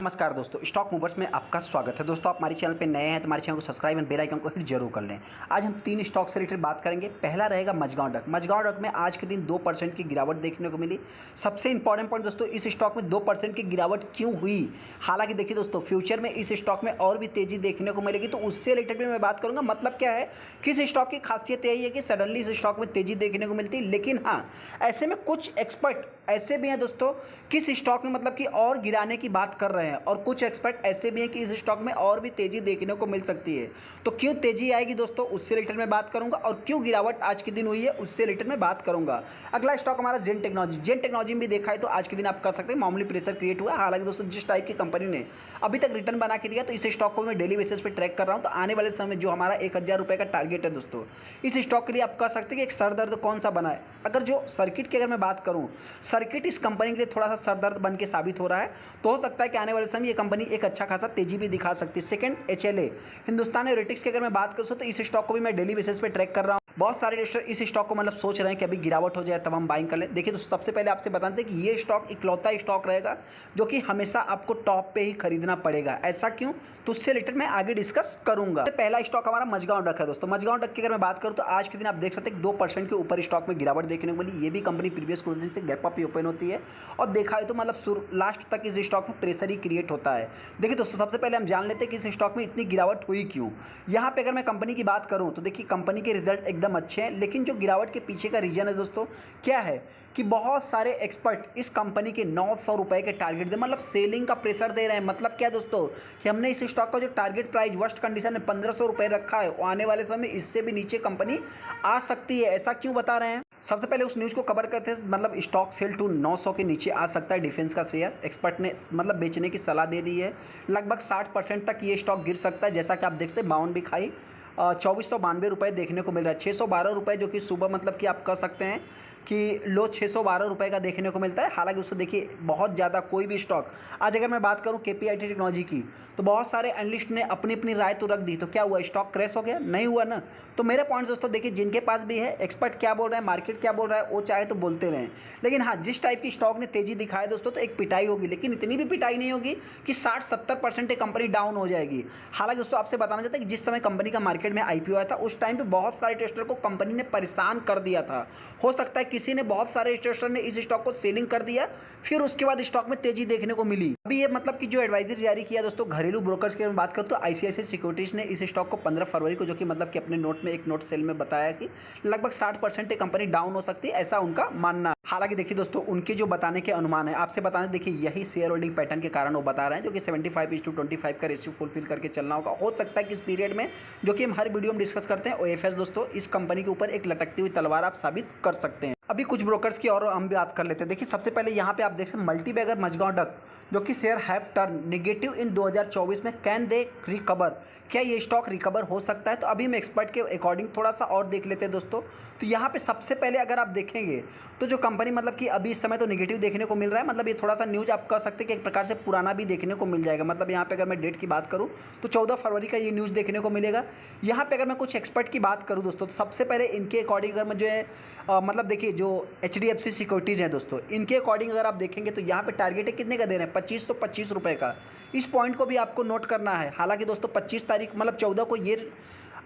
नमस्कार दोस्तों, stock movers में आपका स्वागत है। दोस्तों, आप हमारे चैनल पे नए हैं तो हमारे चैनल को सब्सक्राइब एंड बेल आइकन को हिट जरूर कर लें। आज हम 3 स्टॉक से रिलेटेड बात करेंगे। पहला रहेगा मझगांव डक। मझगांव डक में आज के दिन 2% की गिरावट देखने को मिली। सबसे इंपॉर्टेंट पॉइंट दोस्तों, इस स्टॉक में 2% की गिरावट क्यों हुई। हालांकि देखिए दोस्तों, फ्यूचर में इस स्टॉक में और भी तेजी देखने को मिलेगी, तो उससे रिलेटेड भी मैं बात करूँगा। मतलब क्या है, किस स्टॉक की खासियत यही है कि सडनली इस स्टॉक में तेजी देखने को मिलती है। लेकिन हाँ, ऐसे में कुछ एक्सपर्ट ऐसे भी हैं दोस्तों, किस स्टॉक में मतलब कि और गिराने की बात कर रहे हैं, और कुछ एक्सपर्ट ऐसे भी हैं कि इस स्टॉक में और भी तेजी देखने को मिल सकती है। तो क्यों तेजी आएगी दोस्तों, उससे रिलेटेड में बात करूंगा, और क्यों गिरावट आज के दिन हुई है उससे रिलेटेड में बात करूंगा। अगला स्टॉक हमारा जेन टेक्नोलॉजी। जेन टेक्नोलॉजी में भी देखा है तो आज के दिन आप कर सकते हैं मामूली प्रेशर क्रिएट हुआ। हालांकि दोस्तों, जिस टाइप की कंपनी ने अभी तक रिटर्न बना के दिया, तो इस स्टॉक को मैं डेली बेसिस पे ट्रैक कर रहा हूं। तो आने वाले समय जो हमारा 1000 रुपये का टारगेट है दोस्तों, इस स्टॉक के लिए आप कह सकते हैं कि एक सर दर्द कौन सा बना है। अगर जो सर्किट की अगर मैं बात करूं, सर्किट इस कंपनी के लिए थोड़ा सा सरदर्द बन के साबित हो रहा है। तो हो सकता है कि आने वाले समय ये कंपनी एक अच्छा खासा तेजी भी दिखा सकती है। सेकंड, HLA हिंदुस्तान एरोटिक्स की अगर मैं बात करूं तो इस स्टॉक को भी मैं डेली बेसिस पे ट्रैक कर रहा हूं। बहुत सारे इन्वेस्टर इस स्टॉक को मतलब सोच रहे हैं कि अभी गिरावट हो जाए तब हम बाइंग कर लें। देखिए तो सबसे पहले आपसे बताते हैं कि ये स्टॉक इकलौता स्टॉक रहेगा जो कि हमेशा आपको टॉप पे ही खरीदना पड़ेगा। ऐसा क्यों, तो उससे रिलेटेड मैं आगे डिस्कस करूंगा। पहला स्टॉक हमारा मझगांव डक है दोस्तों। मझगांव डक की अगर मैं बात करूं तो आज के दिन आप देख सकते हैं 2% के ऊपर स्टॉक में गिरावट देखने को मिली। ये भी कंपनी प्रीवियस क्लोजिंग से गैप अप ही ओपन होती है, और देखा है तो मतलब लास्ट तक इस स्टॉक में प्रेशर ही क्रिएट होता है। देखिए दोस्तों, सबसे पहले हम जान लेते हैं कि इस स्टॉक में इतनी गिरावट हुई क्यों। यहाँ पे अगर मैं कंपनी की बात करूँ तो देखिए, कंपनी के रिजल्ट एकदम अच्छे हैं, लेकिन जो गिरावट के पीछे का रीजन है दोस्तों क्या है कि बहुत सारे एक्सपर्ट इस कंपनी के 900 रुपए के टारगेट दे, मतलब सेलिंग का प्रेशर दे रहे हैं। मतलब क्या दोस्तों कि हमने इस स्टॉक का जो टारगेट प्राइस वर्स्ट कंडीशन में 1500 रुपए रखा है, वो आने वाले समय में इससे भी नीचे कंपनी आ सकती है। ऐसा क्यों बता रहे हैं, सबसे पहले उस न्यूज़ को कवर करते हैं। मतलब स्टॉक सेल टू 900 के नीचे आ सकता है डिफेंस का शेयर। एक्सपर्ट ने मतलब बेचने की सलाह दे दी है। लगभग 60% तक ये स्टॉक गिर सकता है। जैसा कि आप देखते हैं 52 भी खाई 2492 रुपये देखने को मिल रहा है। 612 रुपये जो कि सुबह मतलब कि आप कह सकते हैं कि लो 612 रुपये का देखने को मिलता है। हालांकि उसको देखिए बहुत ज़्यादा कोई भी स्टॉक, आज अगर मैं बात करूं KPIT टेक्नोलॉजी की, तो बहुत सारे एनालिस्ट ने अपनी अपनी राय तो रख दी। तो क्या हुआ, स्टॉक क्रैश हो गया? नहीं हुआ ना। तो मेरे पॉइंट्स दोस्तों देखिए, जिनके पास भी है, एक्सपर्ट क्या बोल रहे हैं, मार्केट क्या बोल रहा है, वो चाहे तो बोलते रहें। लेकिन हाँ, जिस टाइप की स्टॉक ने तेजी दिखाया दोस्तों, तो एक पिटाई होगी, लेकिन इतनी भी पिटाई नहीं होगी कि 60-70% कंपनी डाउन हो जाएगी। हालांकि दोस्तों आपसे बताना चाहता है कि जिस समय कंपनी का मार्केट में IPO आया था, उस टाइम पे बहुत सारे टेस्टर को कंपनी ने परेशान कर दिया था। हो सकता है किसी ने, बहुत सारे टेस्टर ने इस स्टॉक को सेलिंग कर दिया, फिर उसके बाद स्टॉक में तेजी देखने को मिली। अभी ये मतलब कि जो एडवाइजरी जारी किया दोस्तों घरेलू ब्रोकर्स की बात करूं तो ICICI सिक्योरिटीज ने इस स्टॉक को 15 फरवरी को, जो कि मतलब कि अपने नोट में एक नोट सेल में बताया कि लगभग 60% कंपनी डाउन हो सकती है, ऐसा उनका मानना है। हालांकि देखिए दोस्तों, उनके जो बताने के अनुमान है, आपसे बताने देखिए यही शेयर होल्डिंग पैटर्न के कारण वो बता रहे हैं, जो कि 75:25 का रेशियो फुलफिल करके चलना होगा। हो सकता है कि इस पीरियड में, जो कि हम हर वीडियो में डिस्कस करते हैं, OFS दोस्तों इस कंपनी के ऊपर एक लटकती हुई तलवार आप साबित कर सकते हैं। अभी कुछ ब्रोकर्स की और हम बात कर लेते हैं। देखिए सबसे पहले यहाँ पे आप देख सकते हैं मल्टीबैगर मझगांव डक, जो कि शेयर हैव टर्न नेगेटिव इन 2024 में, कैन दे रिकवर, क्या ये स्टॉक रिकवर हो सकता है। तो अभी हम एक्सपर्ट के अकॉर्डिंग थोड़ा सा और देख लेते हैं दोस्तों। तो यहाँ पे सबसे पहले अगर आप देखेंगे तो जो कंपनी मतलब कि अभी इस समय तो नेगेटिव देखने को मिल रहा है, मतलब ये थोड़ा सा न्यूज़ आप कह सकते हैं कि एक प्रकार से पुराना भी देखने को मिल जाएगा। मतलब यहाँ पे अगर मैं डेट की बात करूँ तो 14 फरवरी का ये न्यूज़ देखने को मिलेगा। यहाँ पे अगर मैं कुछ एक्सपर्ट की बात करूँ दोस्तों, तो सबसे पहले इनके अकॉर्डिंग अगर मैं जो है मतलब देखिए जो HDFC सिक्योरिटीज़ हैं दोस्तों, इनके अकॉर्डिंग अगर आप देखेंगे तो यहाँ पे टारगेट है कितने का दे रहे हैं, 2525 रुपये का। इस पॉइंट को भी आपको नोट करना है। हालांकि दोस्तों 25 तारीख मतलब 14 को ये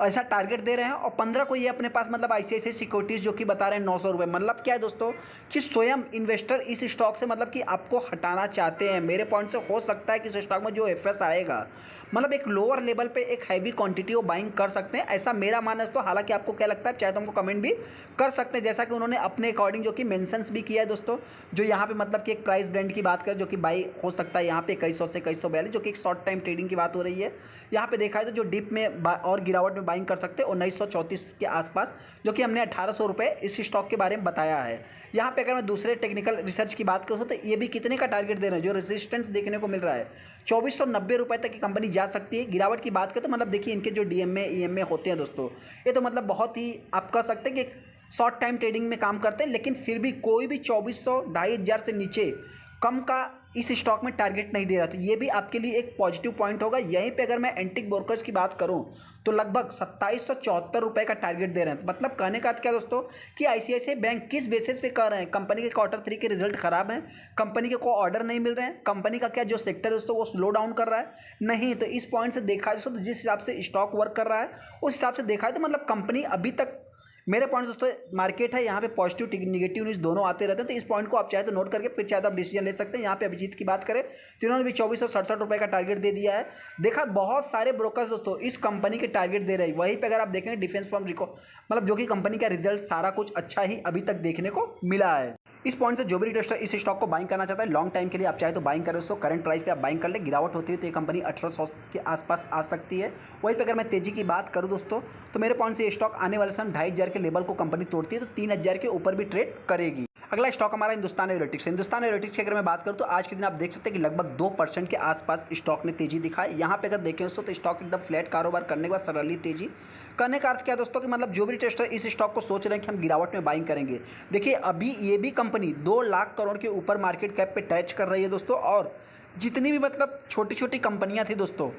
ऐसा टारगेट दे रहे हैं, और 15 को ये अपने पास मतलब ICICI सिक्योरिटीज़ जो कि बता रहे हैं 900 रुपये। मतलब क्या है दोस्तों कि स्वयं इन्वेस्टर इस स्टॉक से मतलब कि आपको हटाना चाहते हैं। मेरे पॉइंट से हो सकता है कि इस स्टॉक में जो FS आएगा, मतलब एक लोअर लेवल पे एक हैवी क्वांटिटी ऑफ बाइंग कर सकते हैं, ऐसा मेरा मानना है दोस्तों। हालांकि आपको क्या लगता है, चाहे तो हमको कमेंट भी कर सकते हैं, जैसा कि उन्होंने अपने अकॉर्डिंग जो कि मेंशंस भी किया है दोस्तों। जो यहाँ पे मतलब कि एक प्राइस ब्रांड की बात करें, जो कि बाई हो सकता है यहाँ पे 2100 से 2142, जो कि एक शॉर्ट टाइम ट्रेडिंग की बात हो रही है। यहाँ पे देखा है तो जो डिप में और गिरावट में बाइंग कर सकते हैं 1934 के आसपास, जो कि हमने 1800 रुपये इस स्टॉक के बारे में बताया है। यहाँ पे अगर मैं दूसरे टेक्निकल रिसर्च की बात करूँ तो ये भी कितने का टारगेट दे रहे हैं, जो रेजिस्टेंस देखने को मिल रहा है 2490 रुपये तक की कंपनी जा सकती है। गिरावट की बात करें तो मतलब देखिए इनके जो DMA EMA होते हैं दोस्तों, ये तो मतलब बहुत ही आप कह सकते हैं कि शॉर्ट टाइम ट्रेडिंग में काम करते हैं, लेकिन फिर भी कोई भी 2400 2500 से नीचे कम का इस स्टॉक में टारगेट नहीं दे रहा, तो ये भी आपके लिए एक पॉजिटिव पॉइंट होगा। यहीं पे अगर मैं एंटिक ब्रोकर्स की बात करूं तो लगभग 2774 रुपये का टारगेट दे रहे हैं। मतलब कहने का अर्थ क्या दोस्तों कि आईसीआईसीआई बैंक किस बेसिस पे कर रहे हैं, कंपनी के Q3 के रिजल्ट खराब हैं, कंपनी के को ऑर्डर नहीं मिल रहे हैं, कंपनी का क्या जो सेक्टर है दोस्तों वो स्लो डाउन कर रहा है, नहीं तो इस पॉइंट से देखा दोस्तों तो जिस हिसाब से स्टॉक वर्क कर रहा है उस हिसाब से देखा है तो मतलब कंपनी अभी तक मेरे पॉइंट दोस्तों मार्केट है यहाँ पे पॉजिटिव निगेटिव न्यूज़ दोनों आते रहते हैं, तो इस पॉइंट को आप चाहे तो नोट करके फिर चाहे तो आप डिसीजन ले सकते हैं। यहाँ पे अभिजीत की बात करें तो इन्होंने भी 2467 रुपये का टारगेट दे दिया है। देखा बहुत सारे ब्रोकर्स दोस्तों इस कंपनी के टारगेट दे रहे हैं। वहीं पे अगर आप देखेंगे डिफेंस फर्म रिको मतलब जो कि कंपनी का रिजल्ट सारा कुछ अच्छा ही अभी तक देखने को मिला है। इस पॉइंट से जो भी रिटेलर इस स्टॉक को बाइंग करना चाहता है लॉन्ग टाइम के लिए आप चाहे तो बाइंग करें दोस्तों, करंट प्राइस पे आप बाइंग कर ले, गिरावट होती है तो ये कंपनी 1800 के आसपास आ सकती है। वहीं पे अगर मैं तेजी की बात करूं दोस्तों तो मेरे पॉइंट से ये स्टॉक आने वाले समय 2500 के लेवल को कंपनी तोड़ती है तो 3000 के ऊपर भी ट्रेड करेगी। अगला स्टॉक हमारा हिंदुस्तान एरोनॉटिक्स। हिंदुस्तान एरोनॉटिक्स की अगर मैं बात करूं तो आज के दिन आप देख सकते हैं कि लगभग 2% के आसपास स्टॉक ने तेजी दिखाई। यहाँ पे अगर देखें दोस्तों तो स्टॉक एकदम फ्लैट कारोबार करने के बाद सरली तेजी करने का अर्थ क्या दोस्तों कि मतलब जो भी ट्रेडर इस स्टॉक को सोच रहे हैं कि हम गिरावट में बाइंग करेंगे, देखिए अभी ये भी कंपनी 2 लाख करोड़ के ऊपर मार्केट कैप पे टच कर रही है दोस्तों, और जितनी भी मतलब छोटी छोटी कंपनियां थी दोस्तों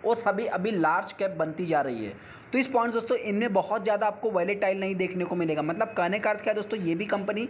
वो सभी अभी लार्ज कैप बनती जा रही है। तो इस पॉइंट दोस्तों इनमें बहुत ज़्यादा आपको वॉलेटाइल नहीं देखने को मिलेगा। मतलब कहने का अर्थ क्या दोस्तों ये भी कंपनी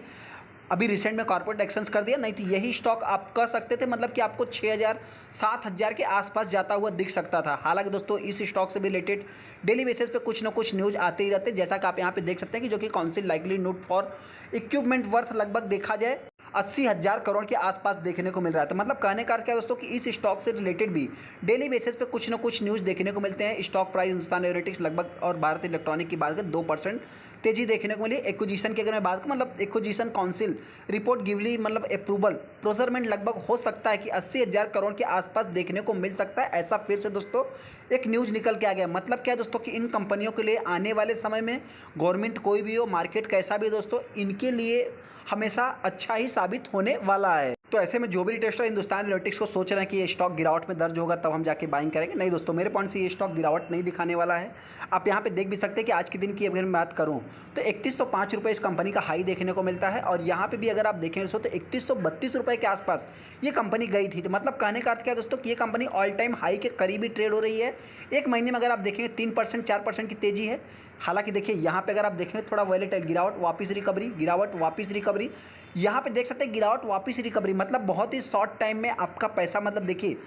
अभी रिसेंट में कॉर्पोरेट एक्शंस कर दिया, नहीं तो यही स्टॉक आप कह सकते थे मतलब कि आपको 6000 7000 के आसपास जाता हुआ दिख सकता था। हालांकि दोस्तों इस स्टॉक से भी रिलेटेड डेली बेसिस पे कुछ ना कुछ न्यूज़ आते ही रहते हैं, जैसा कि आप यहाँ पे देख सकते हैं कि जो कि council likely note for equipment worth लगभग देखा जाए 80,000 करोड़ के आसपास देखने को मिल रहा है। तो मतलब कहने का अर्थ क्या दोस्तों कि इस स्टॉक से रिलेटेड भी डेली बेसिस पे कुछ ना कुछ न्यूज़ देखने को मिलते हैं। स्टॉक प्राइस हिंदुस्तान एरोनॉटिक्स लगभग और भारत इलेक्ट्रॉनिक की बात करें 2% तेजी देखने को मिली। एक्विजिशन की अगर मैं बात करूँ मतलब एक्विजिशन काउंसिल रिपोर्ट गिवली मतलब अप्रूवल प्रोजरमेंट लगभग हो सकता है कि 80,000 करोड़ के आसपास देखने को मिल सकता है। ऐसा फिर से दोस्तों एक न्यूज़ निकल के आ गया। मतलब क्या है दोस्तों कि इन कंपनियों के लिए आने वाले समय में गवर्नमेंट कोई भी हो, मार्केट कैसा भी दोस्तों, इनके लिए हमेशा अच्छा ही साबित होने वाला है। तो ऐसे में जो भी रिटेलर हिंदुस्तान एरोनॉटिक्स को सोच रहे हैं कि ये स्टॉक गिरावट में दर्ज होगा तब हम जाके बाइंग करेंगे, नहीं दोस्तों मेरे पॉइंट से ये स्टॉक गिरावट नहीं दिखाने वाला है। आप यहाँ पे देख भी सकते हैं कि आज के दिन की अगर मैं बात करूँ तो 3105 रुपये इस कंपनी का हाई देखने को मिलता है, और यहाँ पे भी अगर आप देखें दोस्तों तो 3132 रुपये के आसपास ये कंपनी गई थी। तो मतलब कहने का अर्थ क्या दोस्तों कि ये कंपनी ऑल टाइम हाई के करीब ही ट्रेड हो रही है। एक महीने में अगर आप देखेंगे 3% 4% की तेजी है। हालांकि देखिए यहाँ पे अगर आप देखेंगे थोड़ा वॉलेटाइल गिरावट वापस रिकवरी, गिरावट वापस रिकवरी, यहाँ पे देख सकते हैं गिरावट वापस रिकवरी, मतलब बहुत ही शॉर्ट टाइम में आपका पैसा मतलब देखिए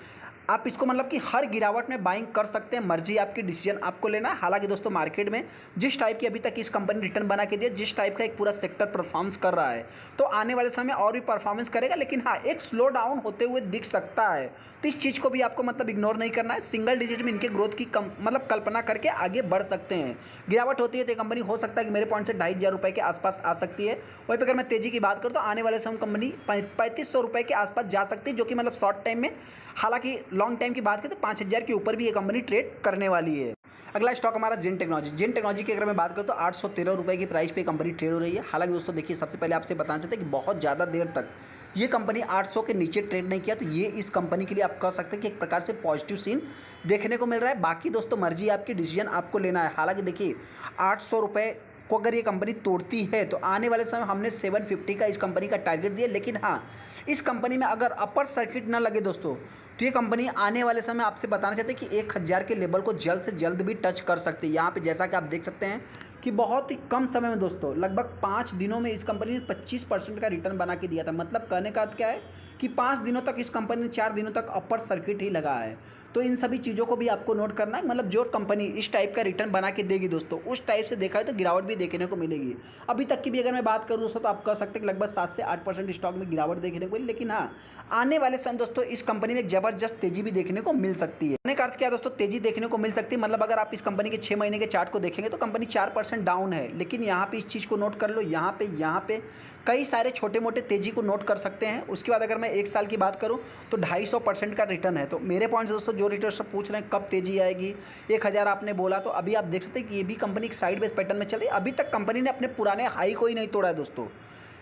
आप इसको मतलब कि हर गिरावट में बाइंग कर सकते हैं, मर्जी आपकी, डिसीजन आपको लेना है। हालांकि दोस्तों मार्केट में जिस टाइप की अभी तक इस कंपनी रिटर्न बना के दिया, जिस टाइप का एक पूरा सेक्टर परफॉर्मेंस कर रहा है, तो आने वाले समय और भी परफॉर्मेंस करेगा, लेकिन हाँ एक स्लो डाउन होते हुए दिख सकता है। तो इस चीज़ को भी आपको मतलब इग्नोर नहीं करना है। सिंगल डिजिट में इनके ग्रोथ की मतलब कल्पना करके आगे बढ़ सकते हैं। गिरावट होती है तो कंपनी हो सकता है कि मेरे पॉइंट से 2500 रुपये के आसपास आ सकती है। वहीं पर अगर मैं तेजी की बात करूँ तो आने वाले समय कंपनी 3500 रुपये के आसपास जा सकती है, जो कि मतलब शॉर्ट टाइम में। हालांकि लॉन्ग टाइम की बात करें तो 5000 के ऊपर भी ये कंपनी ट्रेड करने वाली है। अगला स्टॉक हमारा जिन टेक्नोलॉजी। जिन टेक्नोलॉजी की अगर मैं बात करूँ तो 813 रुपये की प्राइस पे कंपनी ट्रेड हो रही है। हालांकि दोस्तों देखिए सबसे पहले आपसे बताना चाहते हैं कि बहुत ज़्यादा देर तक ये कंपनी 800 के नीचे ट्रेड नहीं किया, तो ये इस कंपनी के लिए आप कह सकते हैं कि एक प्रकार से पॉजिटिव सीन देखने को मिल रहा है। बाकी दोस्तों मर्जी आपकी, डिसीजन आपको लेना है। हालांकि देखिए 800 रुपये को अगर ये कंपनी तोड़ती है तो आने वाले समय हमने 750 का इस कंपनी का टारगेट दिया, लेकिन हाँ इस कंपनी में अगर अपर सर्किट ना लगे दोस्तों तो ये कंपनी आने वाले समय आपसे बताना चाहते हैं कि 1000 के लेवल को जल्द से जल्द भी टच कर सकती है। यहाँ पे जैसा कि आप देख सकते हैं कि बहुत ही कम समय में दोस्तों लगभग 5 दिनों में इस कंपनी ने 25% का रिटर्न बना के दिया था। मतलब कहने का अर्थ क्या है कि 5 दिनों तक इस कंपनी ने 4 दिनों तक अपर सर्किट ही लगा है। तो इन सभी चीज़ों को भी आपको नोट करना है। मतलब जो कंपनी इस टाइप का रिटर्न बना के देगी दोस्तों, उस टाइप से देखा है तो गिरावट भी देखने को मिलेगी। अभी तक की भी अगर मैं बात करूँ दोस्तों तो आप कह सकते हैं कि लगभग 7 से 8% स्टॉक में गिरावट देखने को मिली, लेकिन हाँ आने वाले समय दोस्तों इस कंपनी में एक जबरदस्त तेजी भी देखने को मिल सकती है। कहने का अर्थ क्या दोस्तों तेजी देखने को मिल सकती है, मतलब अगर आप इस कंपनी के 6 महीने के चार्ट को देखेंगे तो कंपनी 4% डाउन है, लेकिन यहाँ पे इस चीज़ को नोट कर लो, यहाँ पे कई सारे छोटे मोटे तेजी को नोट कर सकते हैं। उसके बाद अगर मैं 1 साल की बात करूं तो 250% का रिटर्न है। तो मेरे पॉइंट से दोस्तों जो रिटेलर सब पूछ रहे हैं कब तेजी आएगी, 1000 आपने बोला, तो अभी आप देख सकते हैं कि ये भी कंपनी एक साइड बेस पैटर्न में चल रही है। अभी तक कंपनी ने अपने पुराने हाई को ही नहीं तोड़ा है दोस्तों।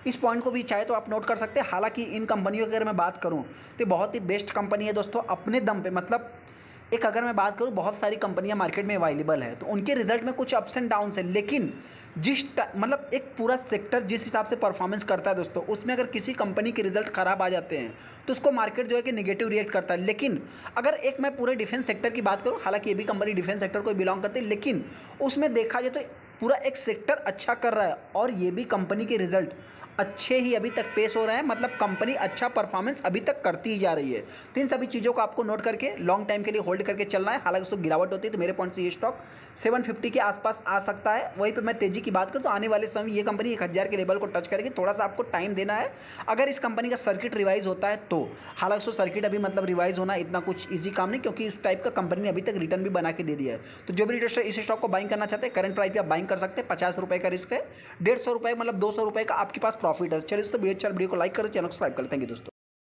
इस पॉइंट को भी चाहे तो आप नोट कर सकते हैं। हालांकि इन कंपनियों की अगर मैं बात करूँ तो बहुत ही बेस्ट कंपनी है दोस्तों अपने दम पे। मतलब एक अगर मैं बात करूँ, बहुत सारी कंपनियां मार्केट में अवेलेबल है, तो उनके रिजल्ट में कुछ अप्स एंड डाउन्स है, लेकिन मतलब एक पूरा सेक्टर जिस हिसाब से परफॉर्मेंस करता है दोस्तों, उसमें अगर किसी कंपनी के रिजल्ट खराब आ जाते हैं तो उसको मार्केट जो है कि नेगेटिव रिएक्ट करता है। लेकिन अगर एक मैं पूरे डिफेंस सेक्टर की बात करूँ, हालांकि ये भी कंपनी डिफेंस सेक्टर को बिलोंग करती है, लेकिन उसमें देखा जाए तो पूरा एक सेक्टर अच्छा कर रहा है और ये भी कंपनी के रिजल्ट अच्छे ही अभी तक पेश हो रहे हैं, मतलब कंपनी अच्छा परफॉर्मेंस अभी तक करती ही जा रही है। तो इन सभी चीज़ों को आपको नोट करके लॉन्ग टाइम के लिए होल्ड करके चलना है। हालांकि उसको गिरावट होती है तो मेरे पॉइंट से ये स्टॉक 750 के आसपास आ सकता है। वहीं पे मैं तेजी की बात करूँ तो आने वाले समय ये कंपनी 1000 के लेवल को टच करेगी। थोड़ा सा आपको टाइम देना है। अगर इस कंपनी का सर्किट रिवाइज होता है तो, हालांकि उसको सर्किट अभी मतलब रिवाइज होना इतना कुछ ईजी काम नहीं, क्योंकि इस टाइप का कंपनी ने अभी तक रिटर्न भी बना के दे दिया है। तो जो भी इन्वेस्टर इस स्टॉक को बाइंग करना चाहते हैं, करंट प्राइस पे आप बाइंग कर सकते हैं। 50 रुपये का रिस्क है, 150 रुपये मतलब 200 रुपये का आपके पास प्रॉफिट है। चलिए दोस्तों, वीडियो को लाइक करें, चैनल को सब्सक्राइब करें। थैंक यू दोस्तों।